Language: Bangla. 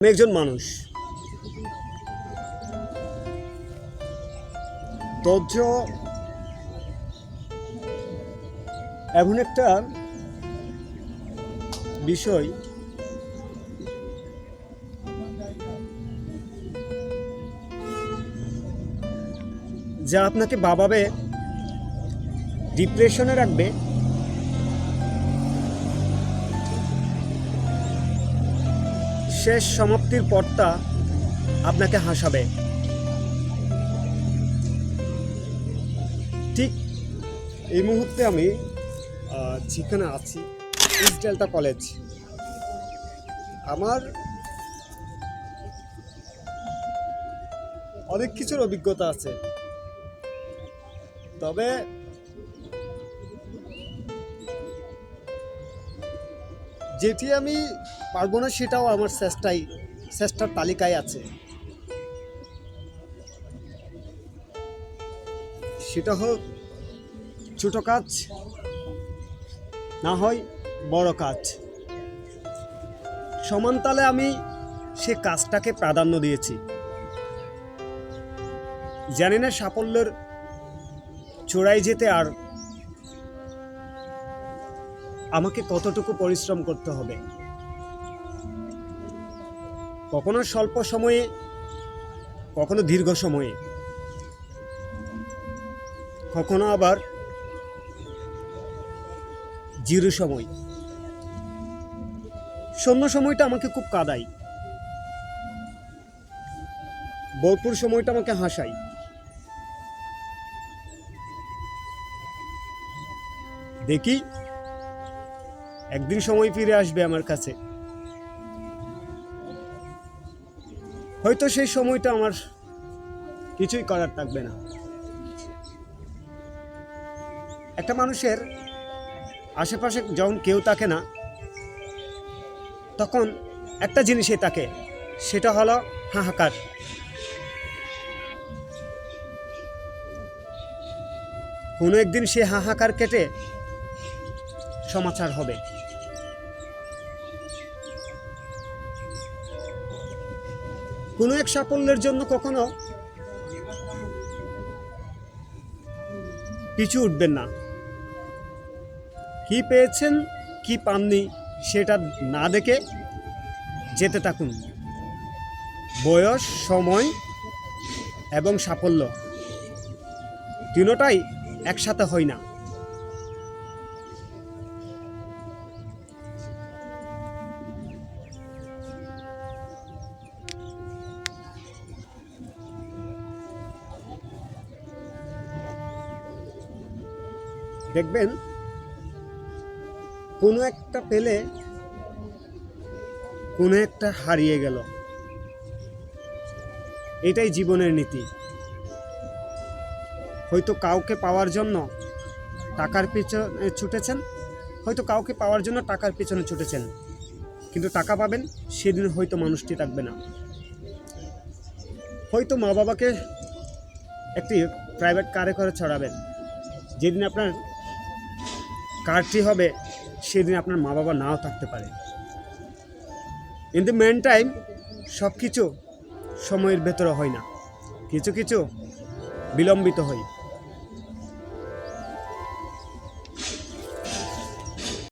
আমি একজন মানুষ, ধৈর্য এমন একটা বিষয় যা আপনাকে ভাবাবে, ডিপ্রেশনে রাখবে, শেষ সমাপ্তির পথটা আপনাকে হাসাবে। ঠিক এই মুহূর্তে আমি যেখানে আছি, ইস্ট ডেল্টা কলেজ। আমার অনেক কিছুর অভিজ্ঞতা আছে, তবে যেটি আমি পারবো না সেটাও আমার চেষ্টার তালিকায় আছে। সেটা হোক ছোট কাজ, না হয় বড় কাজ, সমান তালে আমি সে কাজটাকে প্রাধান্য দিয়েছি। জানি না সাফল্যের চূড়ায় যেতে আর আমাকে কতটুকু পরিশ্রম করতে হবে। কখনো স্বল্প সময়ে, কখনো দীর্ঘ সময়ে, কখনো আবার জিরো সময়। শূন্য সময়টা আমাকে খুব কাঁদায়, ভরপুর সময়টা আমাকে হাসায়। দেখি একদিন সময় ফিরে আসবে আমার কাছে, হয়তো সেই সময়টা আমার কিছুই করার থাকবে না। একটা মানুষের আশেপাশে যখন কেউ থাকে না, তখন একটা জিনিসই থাকে, সেটা হলো হাহাকার। কোনো একদিন সে হাহাকার কেটে সমাচার হবে। কোনো এক সাফল্যের জন্য কখনো পিছু উঠবেন না। কি পেয়েছেন কি পাননি সেটা না দেখে যেতে থাকুন। বয়স, সময় এবং সাফল্য তিনটাই একসাথে হয় না। দেখবেন কোনো একটা পেলে কোনো একটা হারিয়ে গেল। এটাই জীবনের নীতি। হয়তো কাউকে পাওয়ার জন্য টাকার পিছনে ছুটেছেন, হয়তো কাউকে পাওয়ার জন্য টাকার পিছনে ছুটেছেন, কিন্তু টাকা পাবেন সেদিন হয়তো মানুষটি থাকবে না। হয়তো মা বাবাকে একটি প্রাইভেট কারে করে ছড়াবেন, যেদিন আপনার কারটি হবে সেদিন আপনার মা বাবা নাও থাকতে পারে। ইন দ্য মেন টাইম সব কিছু সময়ের ভেতরে হয় না, কিছু কিছু বিলম্বিত হয়।